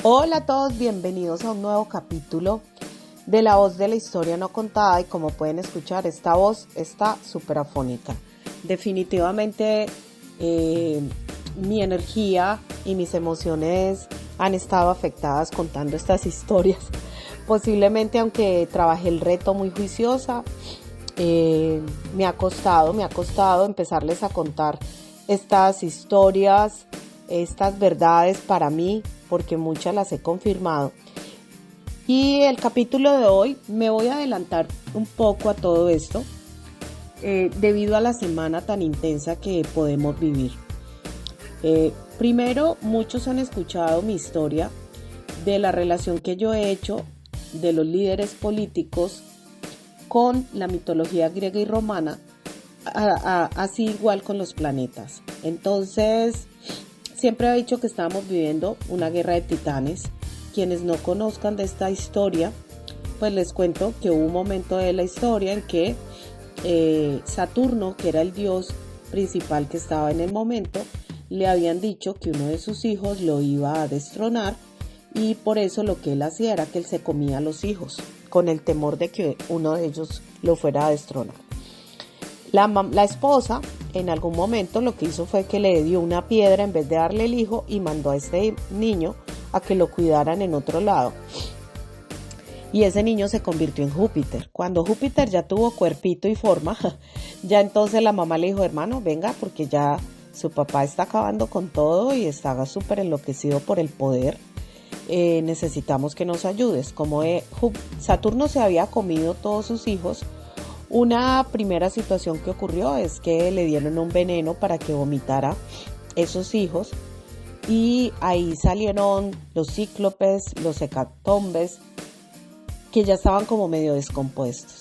Hola a todos, bienvenidos a un nuevo capítulo de La Voz de la Historia No Contada y como pueden escuchar esta voz está súper afónica. Definitivamente mi energía y mis emociones han estado afectadas contando estas historias. Posiblemente aunque trabajé el reto muy juiciosa, me ha costado empezarles a contar estas historias, estas verdades para mí, porque muchas las he confirmado. Y el capítulo de hoy me voy a adelantar un poco a todo esto, debido a la semana tan intensa que podemos vivir. Primero, muchos han escuchado mi historia de la relación que yo he hecho de los líderes políticos con la mitología griega y romana, así igual con los planetas. Entonces, siempre he dicho que estábamos viviendo una guerra de titanes. Quienes no conozcan de esta historia, pues les cuento que hubo un momento de la historia en que Saturno, que era el dios principal que estaba en el momento, le habían dicho que uno de sus hijos lo iba a destronar y por eso lo que él hacía era que él se comía a los hijos, con el temor de que uno de ellos lo fuera a destronar. La esposa en algún momento lo que hizo fue que le dio una piedra en vez de darle el hijo y mandó a este niño a que lo cuidaran en otro lado. Y ese niño se convirtió en Júpiter. Cuando Júpiter ya tuvo cuerpito y forma, ya entonces la mamá le dijo: hermano, venga, porque ya su papá está acabando con todo y está súper enloquecido por el poder. Necesitamos que nos ayudes. Como Saturno se había comido todos sus hijos, una primera situación que ocurrió es que le dieron un veneno para que vomitara esos hijos y ahí salieron los cíclopes, los hecatombes, que ya estaban como medio descompuestos.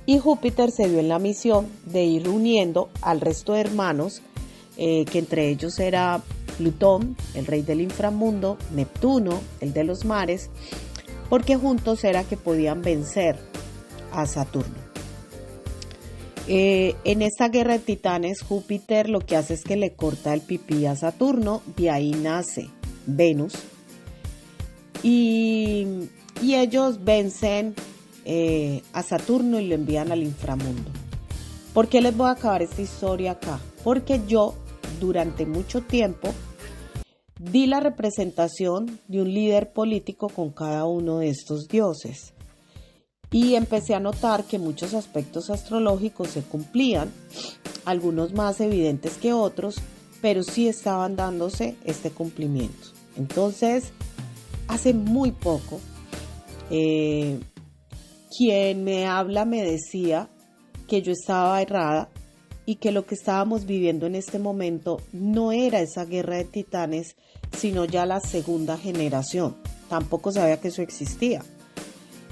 Y Júpiter se dio en la misión de ir uniendo al resto de hermanos, que entre ellos era Plutón, el rey del inframundo, Neptuno, el de los mares, porque juntos era que podían vencer a Saturno. En esta guerra de titanes, Júpiter lo que hace es que le corta el pipí a Saturno, de ahí nace Venus, y ellos vencen a Saturno y lo envían al inframundo. ¿Por qué les voy a acabar esta historia acá? Porque yo durante mucho tiempo di la representación de un líder político con cada uno de estos dioses. Y empecé a notar que muchos aspectos astrológicos se cumplían, algunos más evidentes que otros, pero sí estaban dándose este cumplimiento. Entonces, hace muy poco, quien me habla me decía que yo estaba errada y que lo que estábamos viviendo en este momento no era esa guerra de titanes, sino ya la segunda generación. Tampoco sabía que eso existía.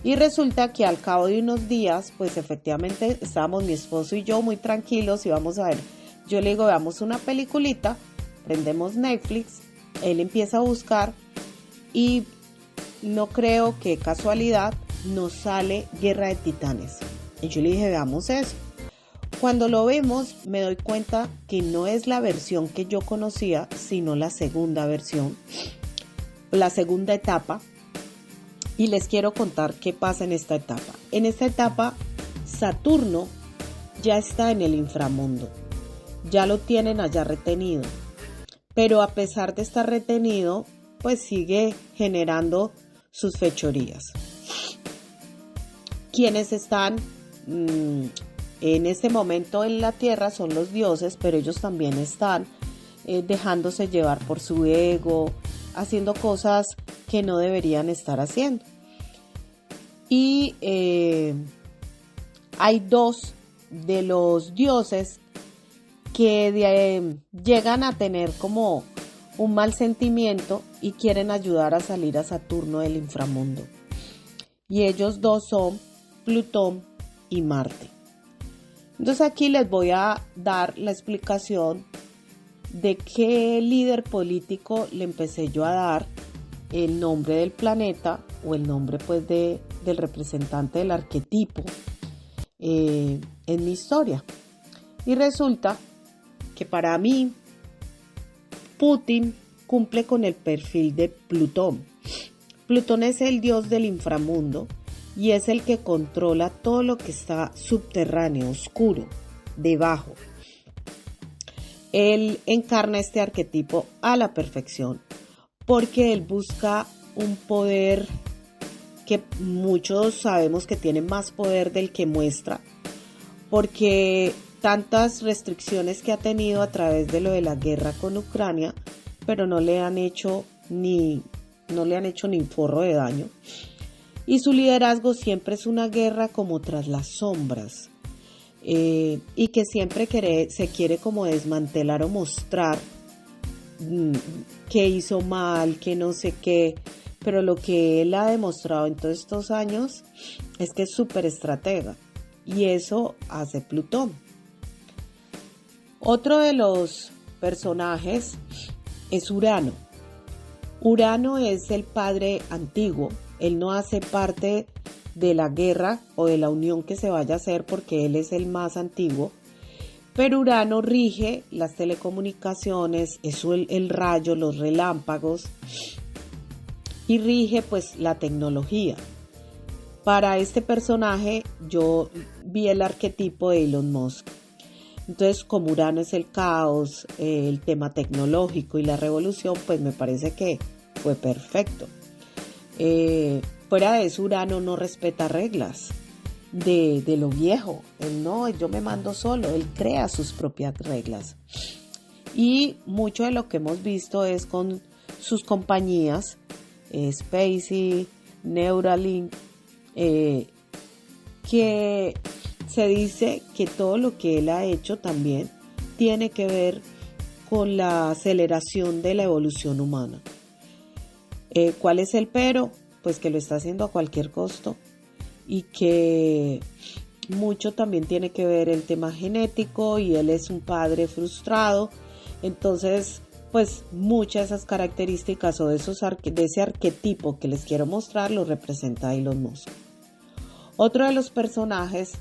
Y resulta que al cabo de unos días, pues efectivamente estábamos mi esposo y yo muy tranquilos y vamos a ver. Yo le digo, veamos una peliculita, prendemos Netflix, él empieza a buscar y no creo que casualidad nos sale Guerra de Titanes. Y yo le dije, veamos eso. Cuando lo vemos me doy cuenta que no es la versión que yo conocía, sino la segunda versión, la segunda etapa. Y les quiero contar qué pasa en esta etapa. En esta etapa, Saturno ya está en el inframundo. Ya lo tienen allá retenido. Pero a pesar de estar retenido, pues sigue generando sus fechorías. Quienes están en este momento en la Tierra son los dioses, pero ellos también están dejándose llevar por su ego, haciendo cosas que no deberían estar haciendo. Y hay dos de los dioses que llegan a tener como un mal sentimiento y quieren ayudar a salir a Saturno del inframundo. Y ellos dos son Plutón y Marte. Entonces aquí les voy a dar la explicación de qué líder político le empecé yo a dar el nombre del planeta o el nombre pues del representante del arquetipo en mi historia. Y resulta que para mí Putin cumple con el perfil de Plutón. Plutón es el dios del inframundo y es el que controla todo lo que está subterráneo, oscuro, debajo. Él encarna este arquetipo a la perfección porque él busca un poder que muchos sabemos que tiene más poder del que muestra, porque tantas restricciones que ha tenido a través de lo de la guerra con Ucrania, pero no le han hecho ni forro de daño. Y su liderazgo siempre es una guerra como tras las sombras, y que siempre se quiere como desmantelar o mostrar que hizo mal, que no sé qué, pero lo que él ha demostrado en todos estos años es que es súper estratega, y eso hace Plutón. Otro de los personajes es Urano. Urano es el padre antiguo, él no hace parte de la guerra o de la unión que se vaya a hacer porque él es el más antiguo, pero Urano rige las telecomunicaciones, es el rayo, los relámpagos, y rige pues la tecnología. Para este personaje yo vi el arquetipo de Elon Musk. Entonces, como Urano es el caos, el tema tecnológico y la revolución, pues me parece que fue perfecto. Fuera de eso, Urano no respeta reglas de lo viejo. Él no, yo me mando solo, él crea sus propias reglas. Y mucho de lo que hemos visto es con sus compañías, SpaceX, Neuralink, que se dice que todo lo que él ha hecho también tiene que ver con la aceleración de la evolución humana. ¿Cuál es el pero? Pues que lo está haciendo a cualquier costo y que mucho también tiene que ver el tema genético, y él es un padre frustrado. Entonces, pues muchas de esas características o de ese arquetipo que les quiero mostrar lo representa Elon Musk. Otro de los personajes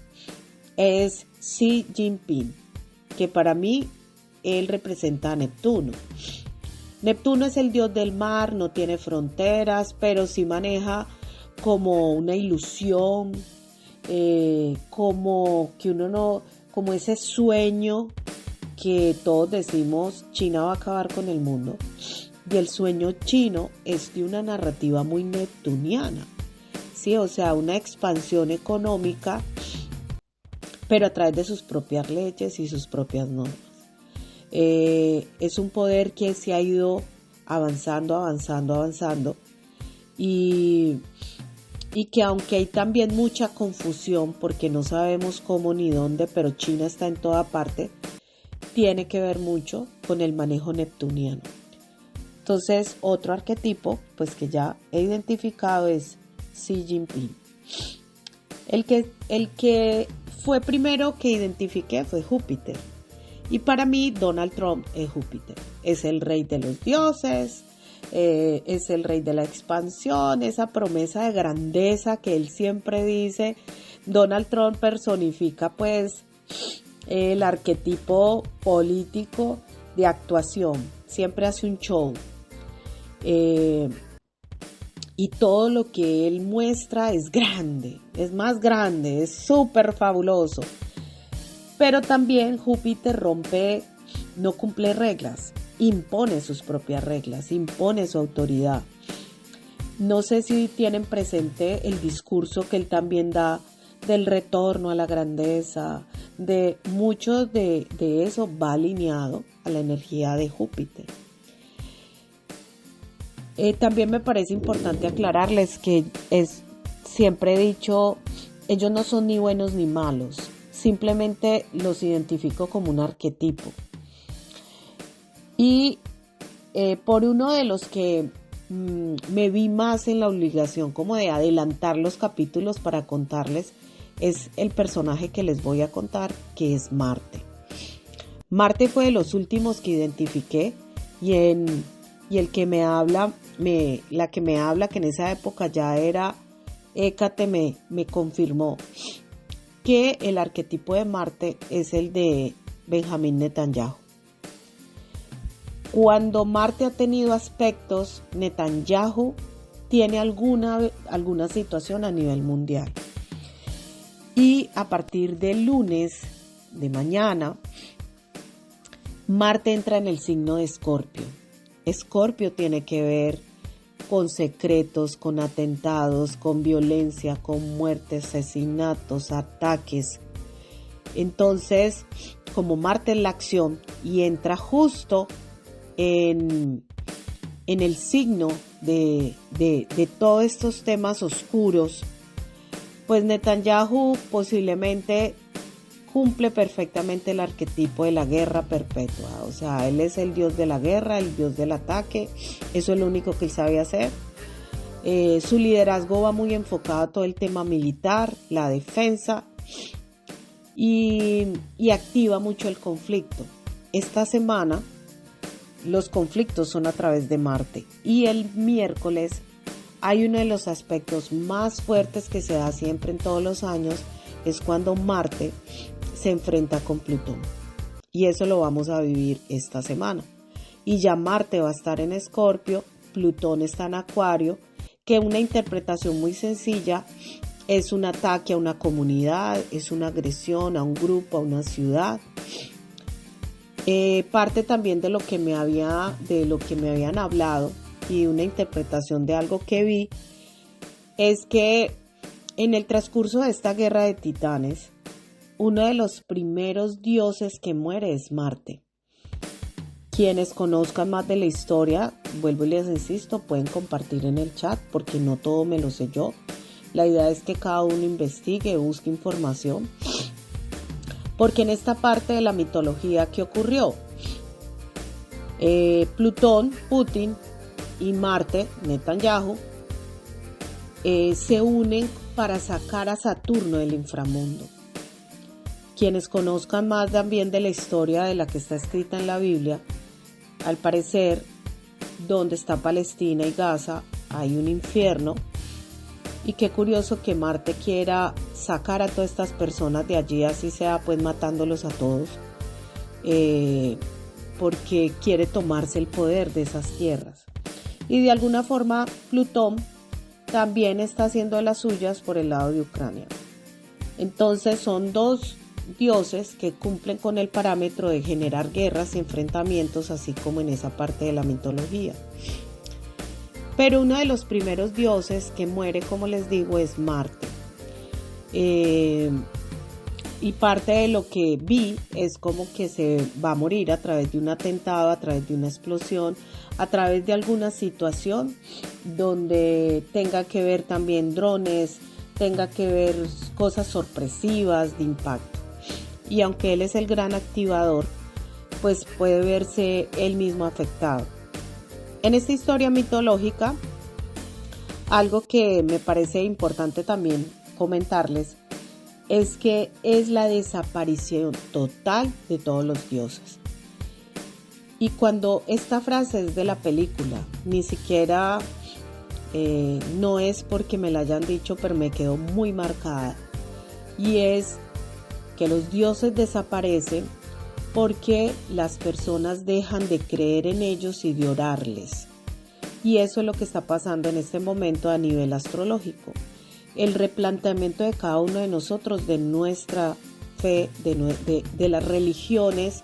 es Xi Jinping, que para mí él representa a Neptuno. Neptuno es el dios del mar, no tiene fronteras, pero sí maneja como una ilusión, como que uno no, como ese sueño que todos decimos, China va a acabar con el mundo. Y el sueño chino es de una narrativa muy neptuniana, ¿sí? O sea, una expansión económica, pero a través de sus propias leyes y sus propias normas. Es un poder que se ha ido avanzando y que aunque hay también mucha confusión porque no sabemos cómo ni dónde, pero China está en toda parte, tiene que ver mucho con el manejo neptuniano. Entonces, otro arquetipo pues que ya he identificado es Xi Jinping. El que fue primero que identifiqué fue Júpiter. Y para mí Donald Trump es Júpiter. Es el rey de los dioses, es el rey de la expansión, esa promesa de grandeza que él siempre dice. Donald Trump personifica pues el arquetipo político de actuación. Siempre hace un show. Y todo lo que él muestra es grande, es más grande, es súper fabuloso. Pero también Júpiter no cumple reglas, impone sus propias reglas, impone su autoridad. No sé si tienen presente el discurso que él también da del retorno a la grandeza, de mucho de eso va alineado a la energía de Júpiter. También me parece importante aclararles que siempre he dicho, ellos no son ni buenos ni malos. Simplemente los identifico como un arquetipo. Y por uno de los que me vi más en la obligación como de adelantar los capítulos para contarles, es el personaje que les voy a contar, que es Marte. Marte fue de los últimos que identifiqué y el que me habla, la que me habla, que en esa época ya era Hécate, me confirmó que el arquetipo de Marte es el de Benjamín Netanyahu. Cuando Marte ha tenido aspectos, Netanyahu tiene alguna situación a nivel mundial. Y a partir del lunes de mañana, Marte entra en el signo de Escorpio. Escorpio tiene que ver con secretos, con atentados, con violencia, con muertes, asesinatos, ataques. Entonces, como Marte es la acción y entra justo en el signo de todos estos temas oscuros, pues Netanyahu posiblemente cumple perfectamente el arquetipo de la guerra perpetua. O sea, él es el dios de la guerra, el dios del ataque. Eso es lo único que él sabe hacer. Su liderazgo va muy enfocado a todo el tema militar, la defensa, y activa mucho el conflicto. Esta semana los conflictos son a través de Marte, y el miércoles hay uno de los aspectos más fuertes que se da siempre en todos los años, es cuando Marte se enfrenta con Plutón, y eso lo vamos a vivir esta semana. Y ya Marte va a estar en Escorpio, Plutón está en Acuario, que una interpretación muy sencilla es un ataque a una comunidad, es una agresión a un grupo, a una ciudad. Parte también de lo que me habían hablado, y una interpretación de algo que vi, es que en el transcurso de esta guerra de titanes, uno de los primeros dioses que muere es Marte. Quienes conozcan más de la historia, vuelvo y les insisto, pueden compartir en el chat, porque no todo me lo sé yo. La idea es que cada uno investigue, busque información. Porque en esta parte de la mitología, ¿qué ocurrió? Plutón, Putin, y Marte, Netanyahu, se unen para sacar a Saturno del inframundo. Quienes conozcan más también de la historia de la que está escrita en la Biblia, al parecer, donde está Palestina y Gaza, hay un infierno, y qué curioso que Marte quiera sacar a todas estas personas de allí, así sea pues matándolos a todos, porque quiere tomarse el poder de esas tierras. Y de alguna forma Plutón también está haciendo las suyas por el lado de Ucrania. Entonces son dos dioses que cumplen con el parámetro de generar guerras y enfrentamientos, así como en esa parte de la mitología. Pero uno de los primeros dioses que muere, como les digo, es Marte. Y parte de lo que vi es como que se va a morir a través de un atentado, a través de una explosión, a través de alguna situación donde tenga que ver también drones, tenga que ver cosas sorpresivas de impacto. Y aunque él es el gran activador, pues puede verse él mismo afectado. En esta historia mitológica, algo que me parece importante también comentarles es que es la desaparición total de todos los dioses. Y cuando esta frase es de la película, ni siquiera no es porque me la hayan dicho, pero me quedó muy marcada. Y es que los dioses desaparecen porque las personas dejan de creer en ellos y de orarles. Y eso es lo que está pasando en este momento a nivel astrológico. El replanteamiento de cada uno de nosotros, de nuestra fe, de las religiones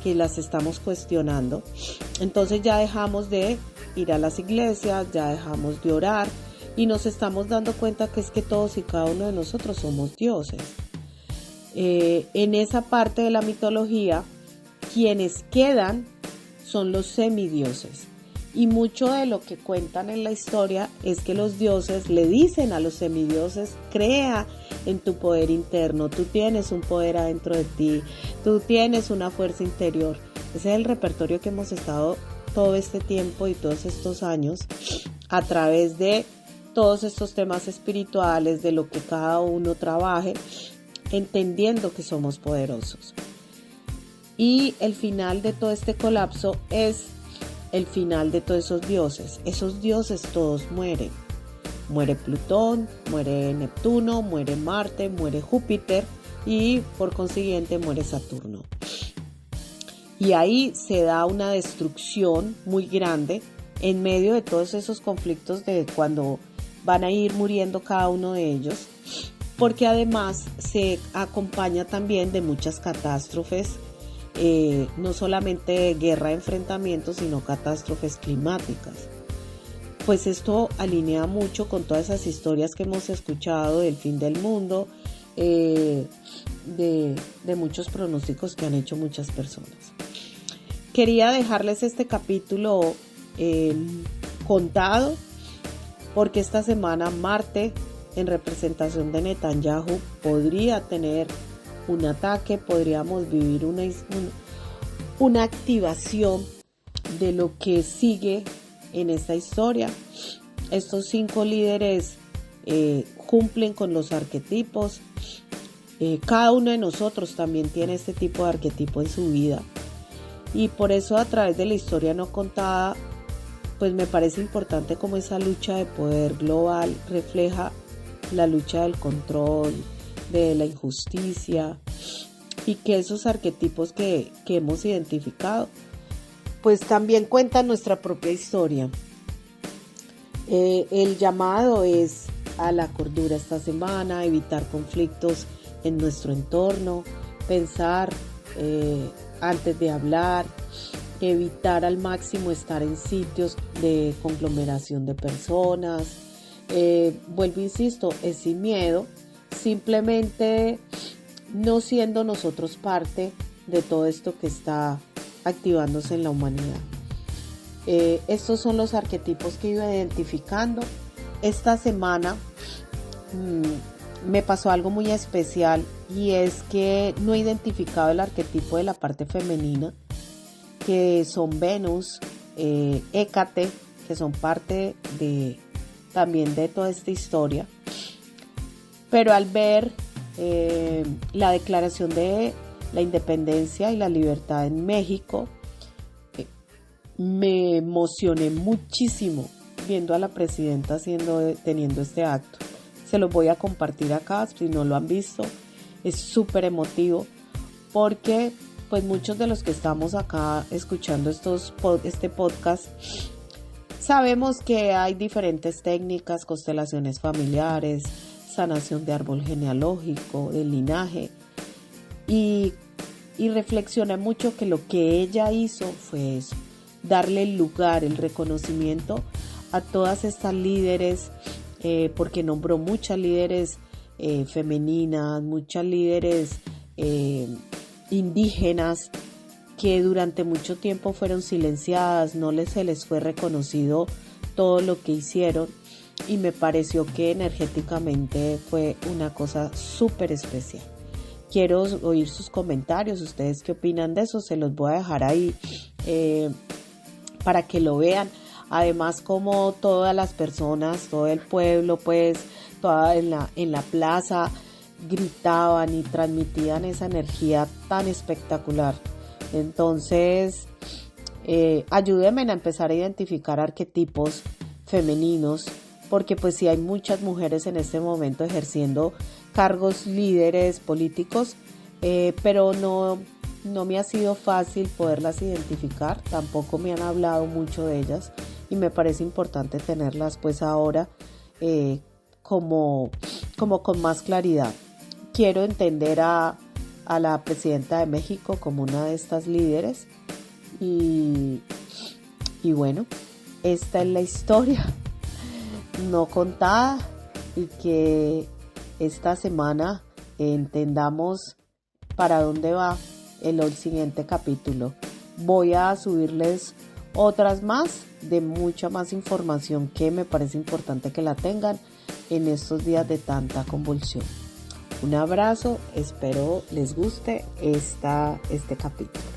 que las estamos cuestionando. Entonces ya dejamos de ir a las iglesias, ya dejamos de orar y nos estamos dando cuenta que es que todos y cada uno de nosotros somos dioses. En esa parte de la mitología, quienes quedan son los semidioses. Y mucho de lo que cuentan en la historia es que los dioses le dicen a los semidioses: crea en tu poder interno, tú tienes un poder adentro de ti, tú tienes una fuerza interior. Ese es el repertorio que hemos estado todo este tiempo y todos estos años a través de todos estos temas espirituales, de lo que cada uno trabaje, entendiendo que somos poderosos. Y el final de todo este colapso es el final de todos esos dioses. Esos dioses todos mueren. Muere Plutón, muere Neptuno, muere Marte, muere Júpiter y por consiguiente muere Saturno. Y ahí se da una destrucción muy grande en medio de todos esos conflictos de cuando van a ir muriendo cada uno de ellos, porque además se acompaña también de muchas catástrofes, no solamente guerra, enfrentamientos, sino catástrofes climáticas. Pues esto alinea mucho con todas esas historias que hemos escuchado del fin del mundo, de muchos pronósticos que han hecho muchas personas. Quería dejarles este capítulo contado porque esta semana Marte, en representación de Netanyahu, podría tener un ataque, podríamos vivir una activación de lo que sigue en esta historia. Estos 5 líderes cumplen con los arquetipos. Cada uno de nosotros también tiene este tipo de arquetipo en su vida. Y por eso a través de la historia no contada, pues me parece importante como esa lucha de poder global refleja la lucha del control, de la injusticia, y que esos arquetipos que hemos identificado pues también cuentan nuestra propia historia. El llamado es a la cordura esta semana, evitar conflictos en nuestro entorno, pensar antes de hablar, evitar al máximo estar en sitios de conglomeración de personas. Vuelvo, insisto, es sin miedo, simplemente no siendo nosotros parte de todo esto que está activándose en la humanidad. Estos son los arquetipos que iba identificando. Esta semana me pasó algo muy especial, y es que no he identificado el arquetipo de la parte femenina, que son Venus, Hécate, que son parte también de toda esta historia. Pero al ver la declaración de la independencia y la libertad en México, me emocioné muchísimo viendo a la presidenta teniendo este acto. Se los voy a compartir acá, si no lo han visto. Es súper emotivo porque pues muchos de los que estamos acá escuchando este podcast sabemos que hay diferentes técnicas, constelaciones familiares, sanación de árbol genealógico, del linaje, y reflexioné mucho que lo que ella hizo fue eso, darle el lugar, el reconocimiento a todas estas líderes, porque nombró muchas líderes femeninas, muchas líderes indígenas que durante mucho tiempo fueron silenciadas, se les fue reconocido todo lo que hicieron, y me pareció que energéticamente fue una cosa súper especial. Quiero oír sus comentarios, ustedes qué opinan de eso, se los voy a dejar ahí para que lo vean. Además, como todas las personas, todo el pueblo, pues, toda en la plaza gritaban y transmitían esa energía tan espectacular. Entonces, ayúdenme a empezar a identificar arquetipos femeninos, porque pues sí hay muchas mujeres en este momento ejerciendo cargos líderes políticos, pero no me ha sido fácil poderlas identificar, tampoco me han hablado mucho de ellas, y me parece importante tenerlas pues ahora como con más claridad. Quiero entender a la presidenta de México como una de estas líderes, y bueno, esta es la historia no contada, y que esta semana entendamos para dónde va el siguiente capítulo. Voy a subirles otras más de mucha más información que me parece importante que la tengan en estos días de tanta convulsión. Un abrazo, espero les guste este capítulo.